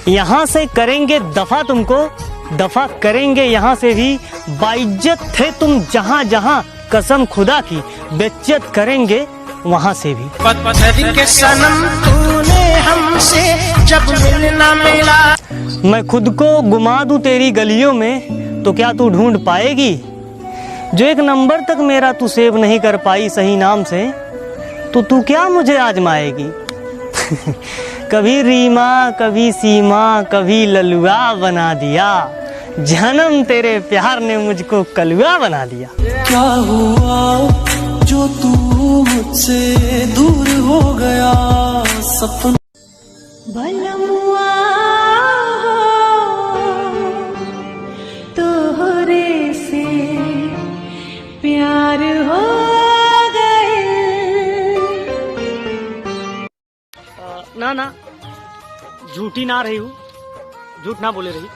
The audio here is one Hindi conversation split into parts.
यहाँ से करेंगे दफा तुमको, दफा करेंगे यहाँ से भी। बाइज्जत थे तुम जहाँ जहाँ, कसम खुदा की बेइज्जत करेंगे वहाँ से भी। पत्थर के सनम तूने हमसे जब मिलना मिला। मैं खुद को गुमा दूं तेरी गलियों में तो क्या तू ढूंढ पाएगी? जो एक नंबर तक मेरा तू सेव नहीं कर पाई सही नाम से, तो तू क्या मुझे आजमाएगी? कभी रीमा कभी सीमा कभी ललुआ बना दिया, जन्म तेरे प्यार ने मुझको कलुआ बना दिया। क्या हुआ जो तू मुझसे दूर हो गया, सपना तोहरे से प्यार हो गए। ना ना, झूठी ना रही हूँ, झूठ ना बोले रही।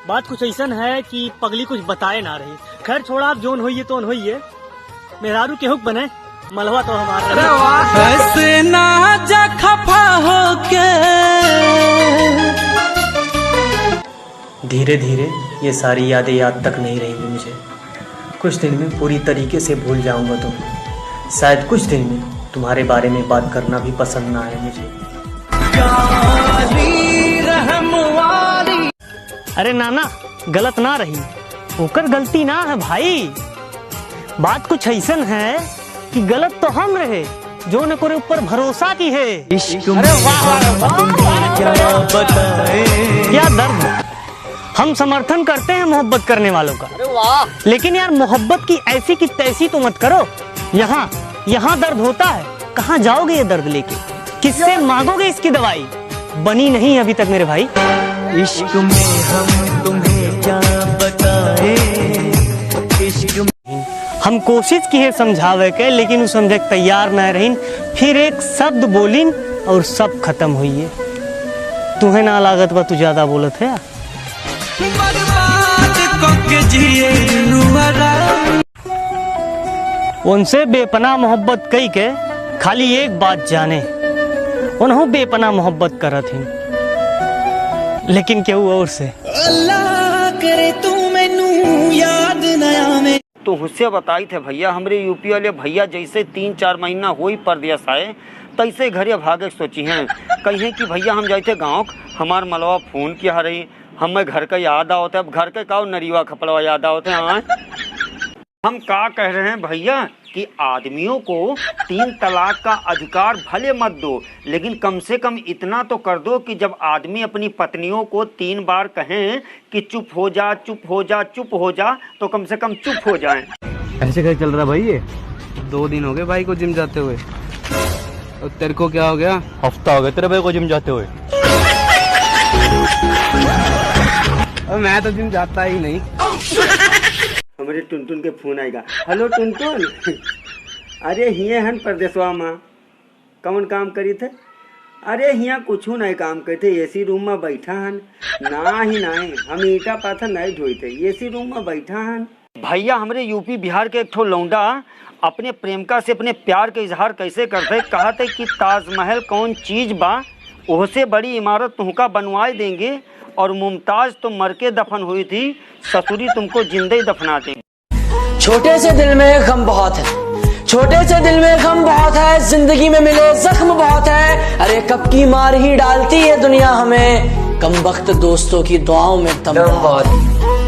बात कुछ ऐसा है कि पगली कुछ बताए ना रही। खैर छोड़ा, आप जोन होइए तो होइए, मेहरारू के हुक बने, मलवा तो हमारा। ऐसे ना जा खफा हो के। धीरे धीरे ये सारी यादें याद तक नहीं रहेंगी मुझे। कुछ दिन में पूरी तरीके से भूल जाऊंगा तुम। शायद कुछ दिन में तुम्हारे बारे में बात करना भी पसंद ना आए मुझे। अरे नाना, गलत ना रही, होकर गलती ना है भाई। बात कुछ ऐसन है कि गलत तो हम रहे जो न कोरे ऊपर भरोसा की है। अरे वाह, क्या दर्द। हम समर्थन करते हैं मोहब्बत करने वालों का। अरे वाह, लेकिन यार मोहब्बत की ऐसी की तैसी तो मत करो। यहाँ दर्द होता है, कहाँ जाओगे ये दर्द लेके? किससे मांगोगे इसकी दवाई? बनी नहीं अभी तक मेरे भाई। इश्क में हम तुम्हें क्या बताए, इश्क हम कोशिश की है समझावे के, लेकिन वो समझे तैयार न रहीन। फिर एक शब्द बोलिन और सब खत्म हुई है। तुम्हें ना लागत बा तू ज्यादा बोलत है। उनसे बेपनाह मोहब्बत कई के खाली एक बात जाने, उन्हों बेपनाह मोहब्बत करत ही, लेकिन केहू और से। अल्लाह करे तू मैनू याद नया में। तो हुस्से बताई थे भैया, हमरे यूपी वाले भैया जैसे 3-4 महीना हो ही परदेश आए, तैसे घरे भागे सोची हैं। कहीं कि भैया हम जाते गाँव, हमार मलवा फोन किया रही, हमें घर का याद आओ, अब घर के का नरीवा खपड़वा याद आओ थे। हम का कह रहे हैं भैया कि आदमियों को 3 तलाक का अधिकार भले मत दो, लेकिन कम से कम इतना तो कर दो कि जब आदमी अपनी पत्नियों को 3 बार कहें कि चुप हो जा चुप हो जा चुप हो जा, तो कम से कम चुप हो जाएं। ऐसे कैसे चल रहा भाई? ये 2 दिन हो गए भाई को जिम जाते हुए। और तेरे को क्या हो गया? हफ्ता हो गया तेरे भाई को जिम जाते हुए। और मैं तो जिम जाता ही नहीं। हमारे टुनटुन के फोन आएगा। हेलो टुनटुन, अरे हिये हन परदेसवा माँ, कौन काम करी थे? अरे हिया कुछ नहीं काम करे थे, एसी रूम में बैठा हन। नहीं हम ईटा पाथर नहीं ढोई थे, एसी रूम में बैठा हन। भैया हमरे यूपी बिहार के एक ठो लौंडा अपने प्रेमिका से अपने प्यार के इजहार कैसे करते, कहते कि ताजमहल कौन चीज बा, ओसे बड़ी इमारत तुमका बनवाए देंगे, और मुमताज तो मर के दफन हुई थी, ससुरी तुमको जिंदे ही दफना देंगे। छोटे से दिल में गम बहुत है, छोटे से दिल में गम बहुत है, जिंदगी में मिले जख्म बहुत है। अरे कब की मार ही डालती है दुनिया हमें, कम वक्त दोस्तों की दुआओं में दम बहुत है।